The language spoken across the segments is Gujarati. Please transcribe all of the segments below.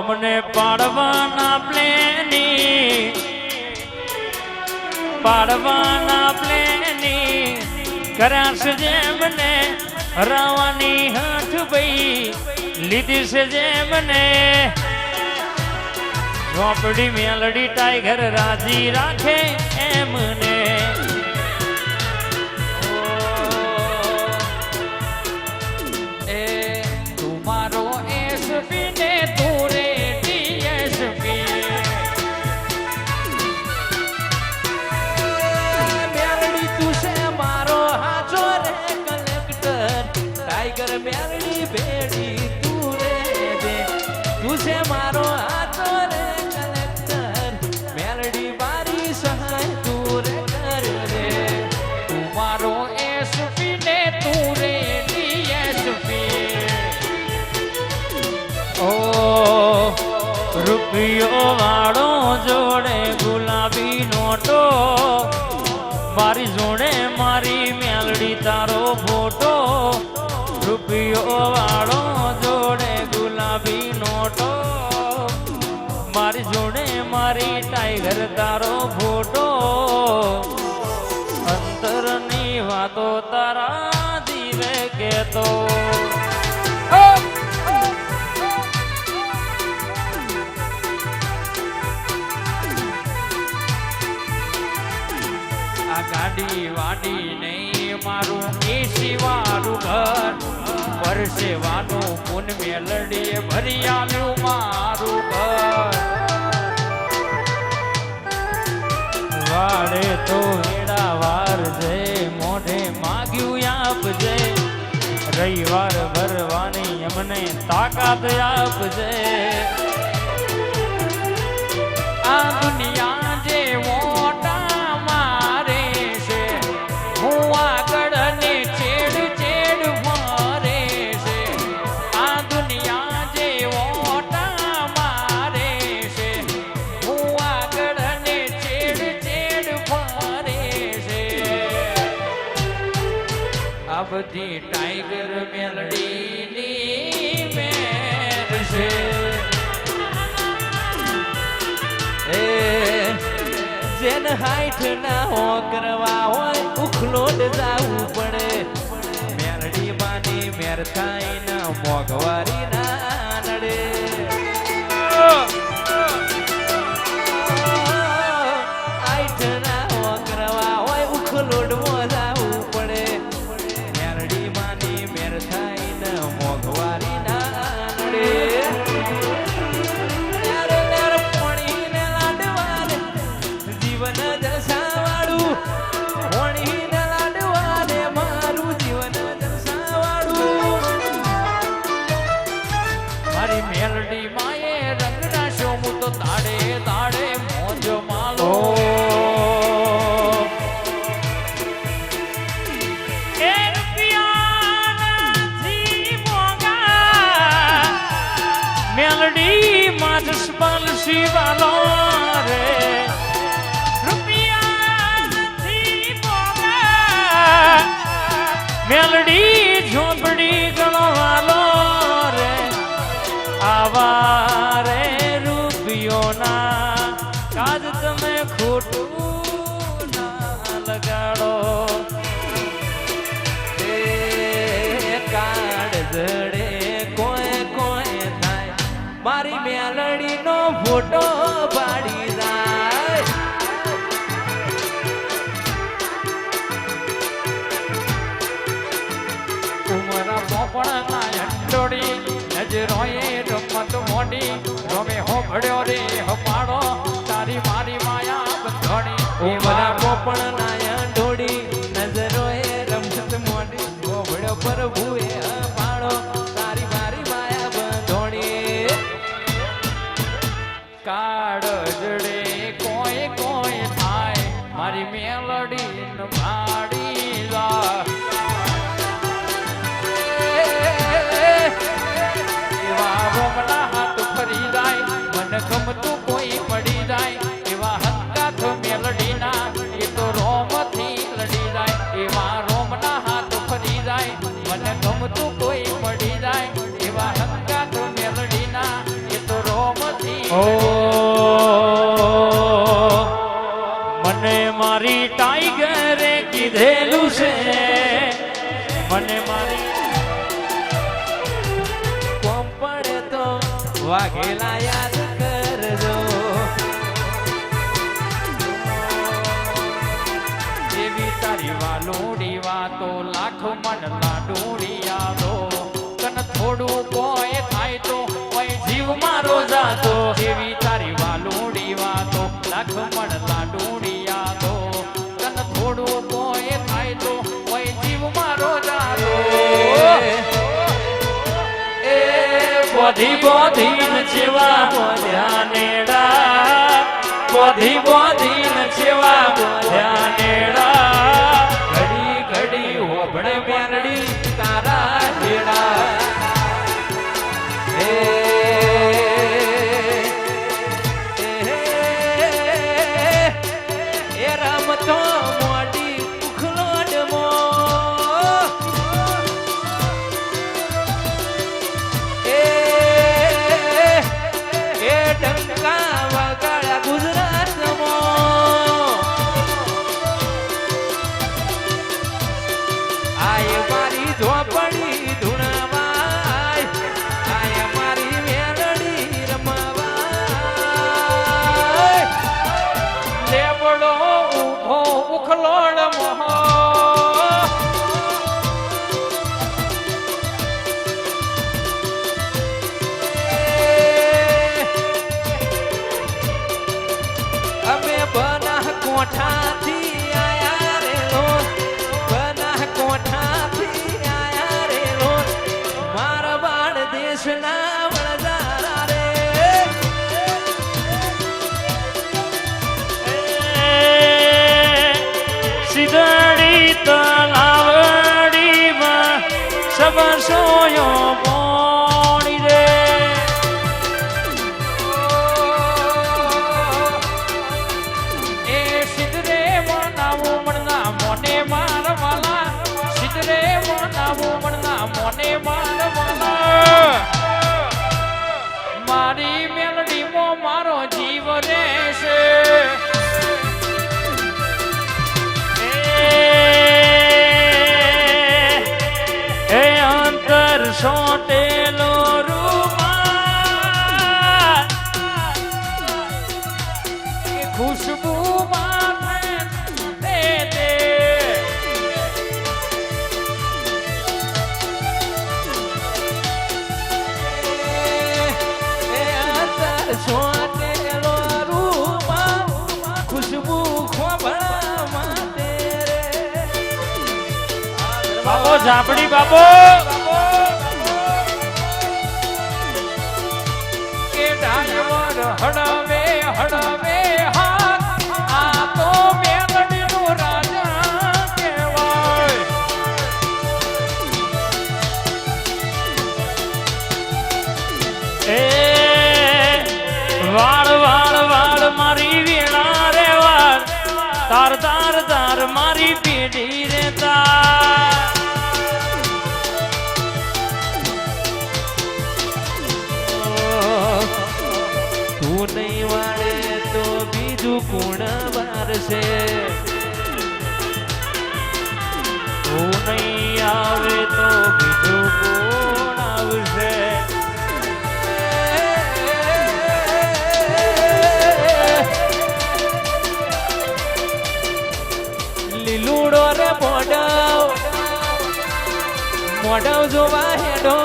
અમને પાડવાના પ્લેની કર્યા છે જેમને હરાવાની હાથ ભાઈ લીધી છે જેમને ઝોપડી મેલડી ટાઈગર રાજી રાખે એમને મેલડી બેડી તું રે દે તું છે મારો હાથો રે કલેક્ટર મેલડી મારી સહાય તું રે કર દે તું મારો એસપી ને તું રે ડીએસપી ઓ રૂપિયો વાળો જોડે ગુલાબી નોટો મારી જોડે મારી મેલડી તારો ફોટો રૂપિયો વાળો જોડે ગુલાબી નોટો મારી જોડે મારી ટાઈગર તારો ફોટો અંતરની વાતો તારા જીવે કેતો આ ગાડી વાડી નહીં મારું એસી વાળું ઘર પરસેવાનું પૂન મેલડીએ ભરી આવ્યું મારું ઘર વાડે તો વેડા વાર છે મોઢે માગ્યું આપજે રવિવાર ભરવાની અમને તાકાત આપજે આ દુનિયા જે મોટા મારે છે હું આગળ ને છેડ છેડ મારે છે આ દુનિયા જે મોટા મારે છે હું આગળ ને છેડ છેડ મારે છે આ બધી ટાઈગર મેલડીની મેર છે જેન હાઈઠ ના હો કરવા હોય ઉખલોડ જાવું પડે મેરડી બાની મેર થાય ના મોઘવારી ના નડે હાઈઠ ના હો કરવા હોય ઉખલોડ માં જાવું પડે મેરડી બાની મેર થાય ના મોઘવારી ના નડે મેલડી માએ રંગ નાશો હું તો તાડે તાડે મોજ માલો એ રૂપિયાથી મોગા મેલડી માજસ બાલસી વાલો રે રૂપિયાથી મોગા મેલડી ઝોપડી ગણવાલો રે આવારે રૂપિયોના કાજ તમે ખોટું ના લગાડો એ કાળ જડે કોઈ કોઈ થાય મારી મેલડીનો ફોટો પાડી જાય ઉમરા પોપણ ના અંડોડી નજરોએ રમત મોડી રમે હોભળ્યો રે હપાડો તારી મારી માયા બંધણી ઉમરા પોપણ ના અંડોડી નજરોએ રમત મોડી હોભળ્યો પ્રભુએ હપાડો તારી મારી માયા બંધણી કાળ જડે કોઈ કોઈ થાય મારી મેલડી માડી જા ગમતું કોઈ પડી જાય એવા હંગાથ મેલડીના એ તો રોમથી લડી જાય એવા રોમના હાથ ફરી જાય મને ગમતું કોઈ પડી જાય એવા હંગા ઓ મને મારી ટાઈગરે કીધેલું છે મને મારી કોમ પડે તો વાઘેલા યાદ કરજો એવી તારી વાલોડી વાતો લાખ મન લાડોડી યાદો તન થોડું કોઈ થાય તો કોઈ જીવ મારો જાતો એવી તારી વાલોડી વાતો લાખ મન લાડોડી યાદો તન થોડું કોઈ થાય તો કોઈ જીવ મારો જાતો એ બોધી બોધીન જેવા બોધ્યા નેડા બોધી બોધીન જેવા બોધ્યા નેડા ઘડી ઘડી હોબળે મેરડી તારા હેડા હે એ રમતો મોડી ઉખલોડમો એ ડંકા વગાડ્યા ગુજરાતમાં આય મારી ઝોપડી ધૂણવાય આય મારી મેલડી રમવાય લેબડો ઊભો ઉખલોડ મોહ અમે બનાહ કોઠાથી આયા રે લોન બનાહ કોઠાથી આયા રે લોન મારવાડ દેશના વણજારા રે સિદડી તલાવડીમાં સબસોયો પોણી રે એ સિદ્ધરે મનાવું મણના મોને મારવાલા સિદ્ધરે મનાવું મણના મોને મારવાલા મારી મેલડીમાં મારો જીવ રહેશે એ અંતર સોટેલો રૂમાલ એ ખુશ્બુ માથે દે દે એ અંતર સોટેલો રૂપા ખુશ્બુ ખોભળામાં તેરે બાપો ઝાપડી બાપો કે ડાયવર હડવે હડવે હાથ આ તો મેલડીનું રાજા કહેવાય એ વાળ વાળ વાળ મારી વીણા રે વાળ તાર તાર તાર મારી પેઢી રે તાર તું નહીં વાળે તો બીજું કોણ વારશે તું નહીં આવે તો બીજું કોણ આવશે લીલુડો રે મોડવ મોડવ જોવા હેડો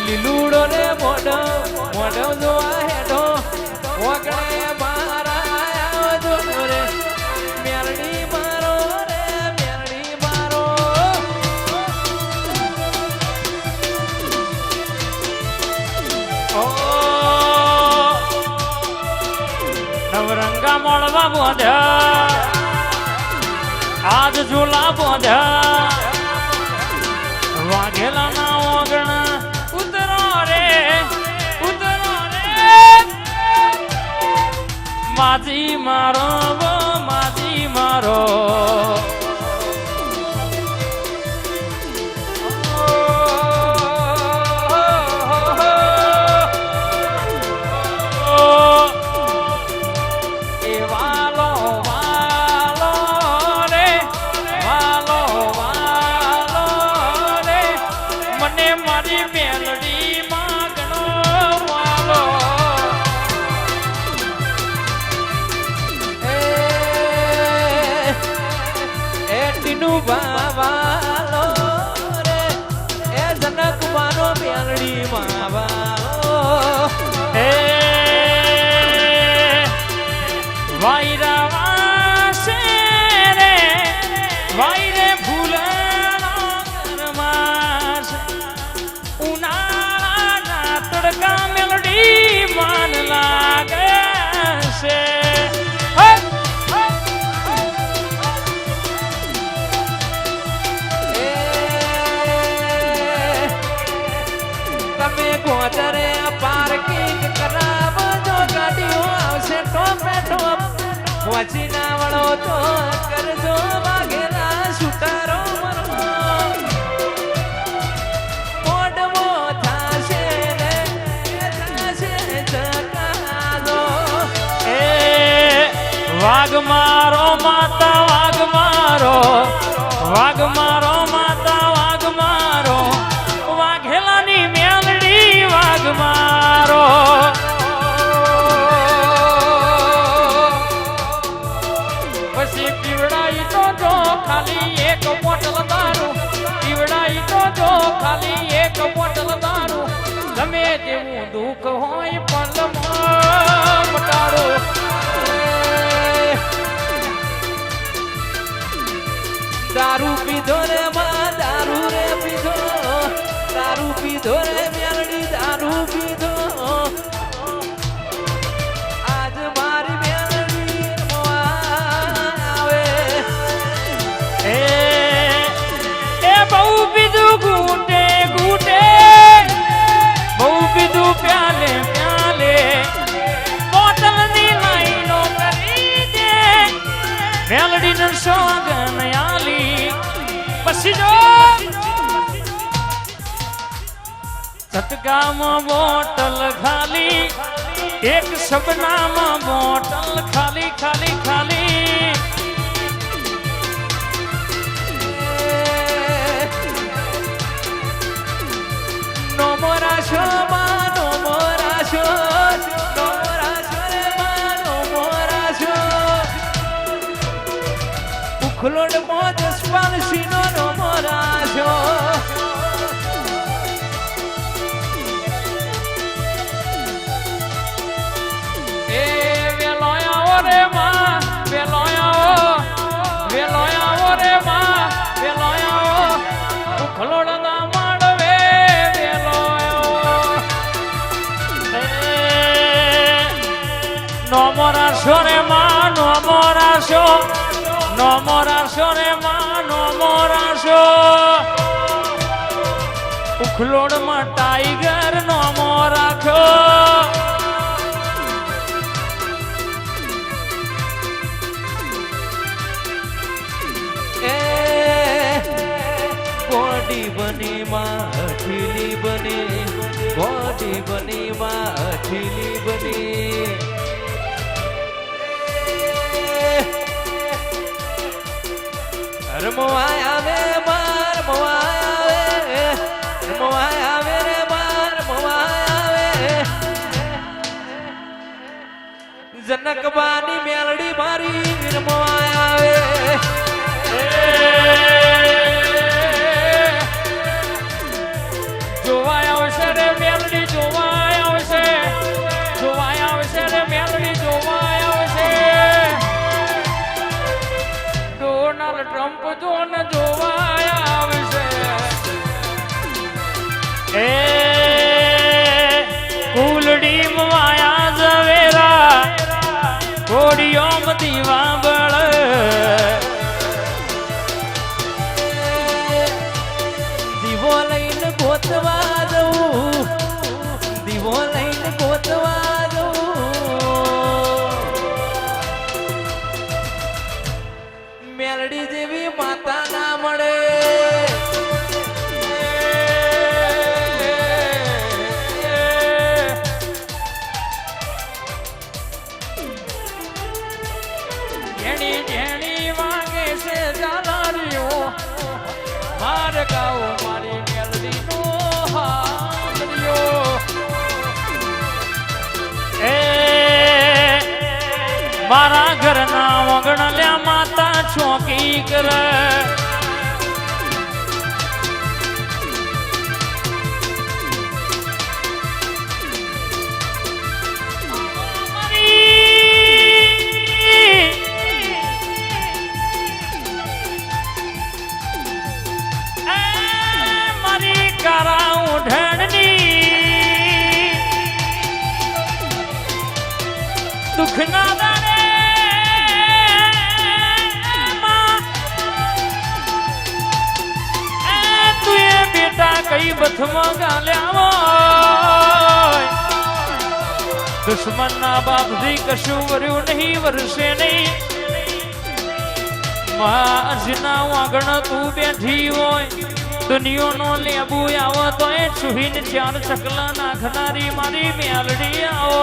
લીલુડો રે મોડવ મોડવ જોવા હેડો ઓગણે મારા આવજો રે મેરડી મારો રે મેરડી મારો ઓ નવરંગા મળવા બોધ્યા આજ ઝૂલા બોધ્યા વાઘેલા ના ઓગણ ઉતરો રે માજી મારો માજી મારો પોદરે પાર્કિંગ કરાવજો ગાડીઓ આવશે ટોપે ટોપ પહોંચી ના વળો તો કરજો વાઘેલા સુતારો મરવો મોડવો થાશે ને થાશે ચકાદો એ વાઘ મારો માતા વાઘ મારો વાઘ મારો માતા વાઘ મારો વાઘેલાની મેલડી વાઘ મારો પછી પીવડાઈ તો જો ખાલી એક બોટલ દારૂ પીવડાઈ તો જો ખાલી એક બોટલ દારૂ ગમે તેવું દુઃખ હોય પણ મટાડો દારૂ પીધો રે માં દારૂ રે પીધો દારૂ પીધો રે મેલડી દારૂ પીધો આજ મારી મેલડી આવે એ બહુ પીધું ઘૂંટે ઘૂંટે બહુ પીધું પ્યાલે પ્યાલે બોટલની લાઈનો કરી દે મેલડીનું સોગન આલી પછી જો ચટકામાં બોટલ ખાલી એક સબનામાં બોટલ ખાલી ખાલી ખાલી નો મોરા શો માં નો મોરા શો રે માં નો મોરા શો ઉખલોડ મોજ સ્પાલસી નો મોરા શો એ વેલો આવો રે માં વેલો આવો રે માં વેલો આવો ઉખલોડ ના માંડવે વેલો આવો નો મોરાશો રે માં નો મોરાશો નો મોરાશો રે માં નો મોરાશો ઉખલોડ માં ટાઈગર નો મોરાખો બોડી બની માં અઠીલી બની બોડી બની માં અઠીલી બની રમવાય આવે માર મવાય આવે રમવાય આવે રે માર મવાય આવે જનકબાની મેલડી મારી રમવાય આવે જોવાય આવશે રે મેલડી જોવાય આવશે રે મેલડી જોવાય આવશે ડોનાલ્ડ ટ્રમ્પ જોન જોવાય આવશે એ કુલડી માયા ઝવેરા કોડીઓ દીવા બળ દીવો લઈને ગોતવા જવું દીવો લઈને ગોતવા જવું મેલડી જેવી માતા ના મળે જેણી જેણી વાગે છે જાલારીઓ માર ગાઉ મારી મેલડી નો હાલ્યો એ મારા ઘરના વગણ લ્યા માતા ચોકી કરે દુઃખના દાડે તું એ બેટા કઈ બથમાં ગાલ્યા હોય દુશ્મન ના બાપથી કશું વર્યું નહીં વરસે નહીં આજના વાગણ તું બેઠી હોય દુનિયાનો લેબુ આવો તો એ છુહીને ચાર ચકલા નાખનારી મારી મેલડી આવો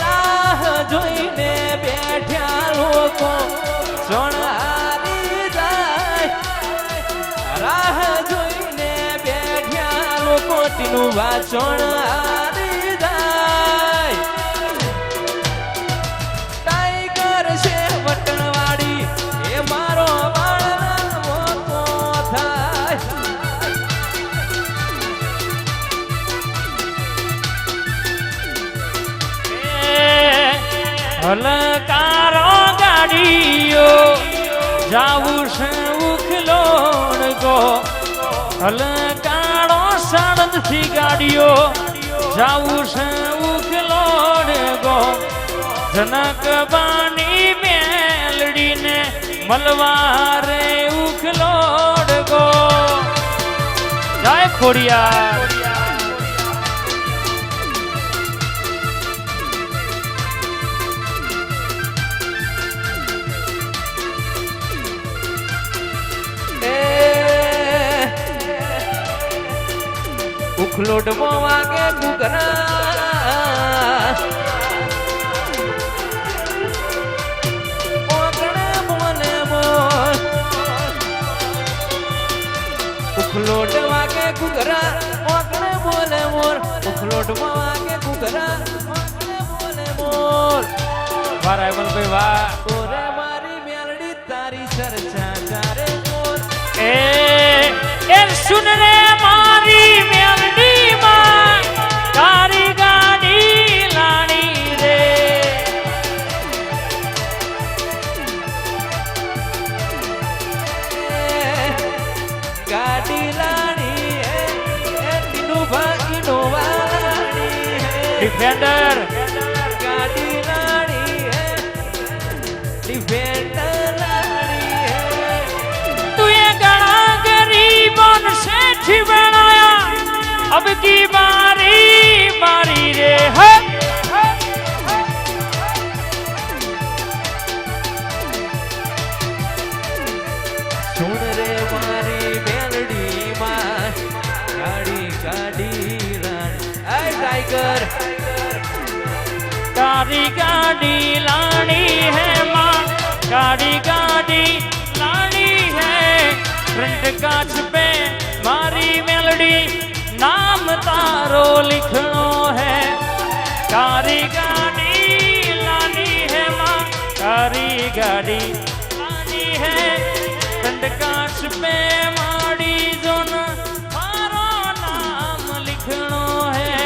રાહ જોઈને બેઠ્યા લોકો સોનારી જાય રાહ જોઈને બેઠ્યા લોકો તીનું વાચણ હારી જાય ટાઈગર છે વટણવાડી એ મારો બાળના મોકો થાય હલકારો ગાડીઓ જાવું છે ઉખલોડ ગો હલકારો સાણંદથી ગાડીઓ જાવું છે ઉખલોડ ગો જનક બાની મેલડીને મલવારે ઉખલોડ ગો જય ખોડિયાર ઉખલોડ વાગે ઘૂઘરા ઓગણે બોલે મોર ઉખલોડ વાગે ઘૂઘરા ઓગણે બોલે મોર ઉખલોડ વાગે ઘૂઘરા ઓગણે બોલે મોર વાહ રાયમલભાઈ વાહ ઓરે મારી મેલડી તારી ચર્ચા ચારે મોર એ સુન રે મારી મેલડી માં તારી ગાડી લાણી રે ગાડી લાણી એ તીનું ભાઈ નો વાલાણી ડિફેન્ડર ગાડી લાણી ડિફેન્ડર લાણી તું એ ઘણા ગરીબોન શેઠી બનાયા अब की बारी बारी रे है सुन रे मारी मेलडी માં ગાડી ગાડી રાણી આય ટાઈગર तारी गाड़ी लानी है माँ गाड़ी गाड़ी लानी है फ्रंट कांच पे मारी मेलडी नाम तारो लिखनो है कारी गाड़ी लानी है माँ कारी गाड़ी लानी है फ्रंट कांच पे मारी जोन मारो नाम लिखनो है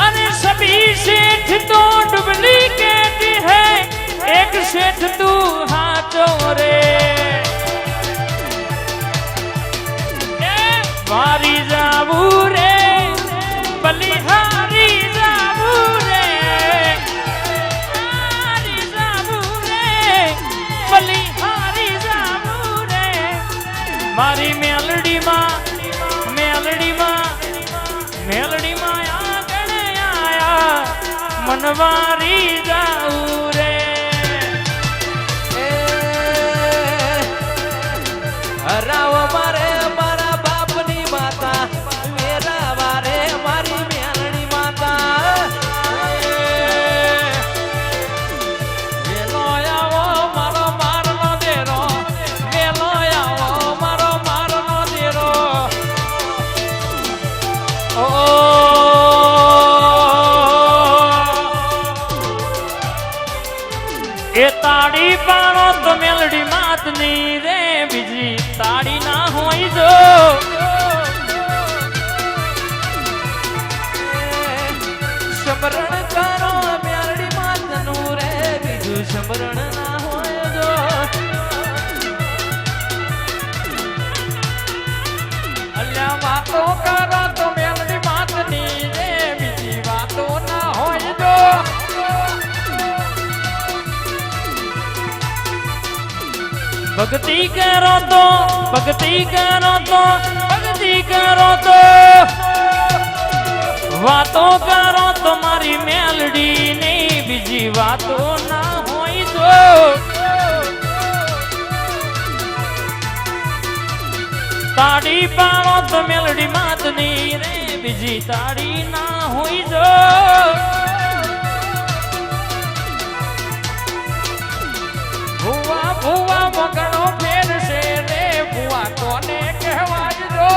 अरे सभी सेठ तो डुप्लीकेट है एक सेठ तू हाथों रे मारी जाबू रे बलिहारी जाबू रे मारी जाबू रे बलिहारी जाबू रे मारी मेलडी माँ मेलडी माँ मेलडी माँ मनवारी जाऊ रे રાવ મારે મારા બાપની માતા મેરા વારે મારી મેલડી માતા વેલો આવો મારો મારનો દેરો વેલો આવો મારો મારનો દેરો ઓ એ તાળી પાણો તો મેલડી માતની રે બીજી તાળી ના હોય જો સમરણ કરો મેલડી માતનું રે બીજું સમરણ ના હોય જો અલ્યા વાતો કરો તો મેલડી માતની રે બીજી વાતો ના હોય જો ભક્તિ કરો તો ભક્તિ કરો તો ભક્તિ કરો તો વાતો કરો તો મારી મેલડી ની બીજી વાતો ના હોય તો તાળી પાડો તો મેલડી માતની રે બીજી તાળી ના હોય જો ભુવા ભુવા મગનો ફેરશે રે ભુવા કોને કહેવાય જો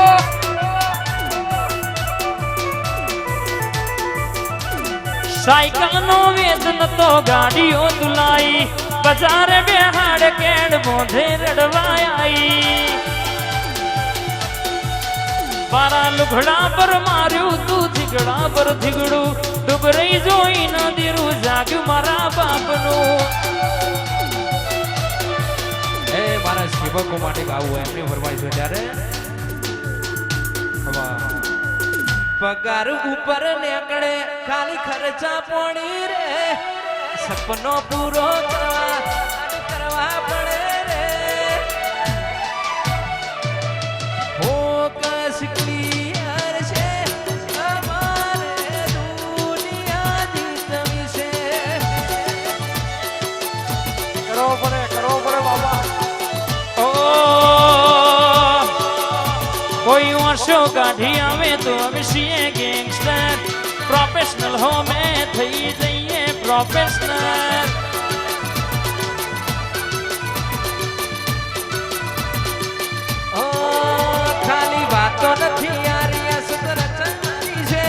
સાયકલ નો વેદન તો ગાડીઓ તુલાઈ બજારે બેહાડ કેડ મોઢે રડવાઈ મારા લુગડા પર માર્યું તું થીગડા પર થીગડું ડુબરાઈ જોઈ ન દીરું જાગ્યું મારા બાપનું એ મારા સેવકો માટે ગાવું એમની ફરમાઈશ છે ત્યારે પગાર ઉપર નીકળે ખાલી ખર્ચા પોણી રે સપનો પૂરો કરવા પડે રે હો કસ ક્લિયર છે અમારે દુનિયા જીતવી છે કરવો પડે બાબા ઓ કોઈ વર્ષો કાઢી આવે તો અમે છીએ ગેંગસ્ટર પ્રોફેશનલ હો મેં થઈ જઈએ પ્રોફેશનલ ઓ ખાલી વાતો નથી યારી આ સતર ચંદી છે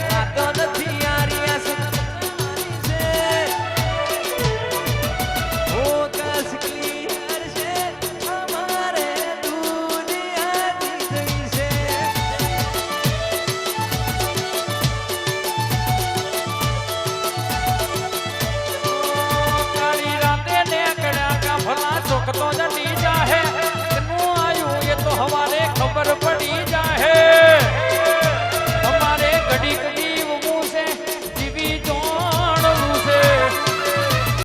વાતો નથી યારી આ સતર ચંદી છે ઓ કસ ક્લિયર છે અમારે દુનિયા જીતવી છે કાળી રાતે નીકળ્યા કાફલા ચોક તો જડી જાહે એનું આયું એ તો હવારે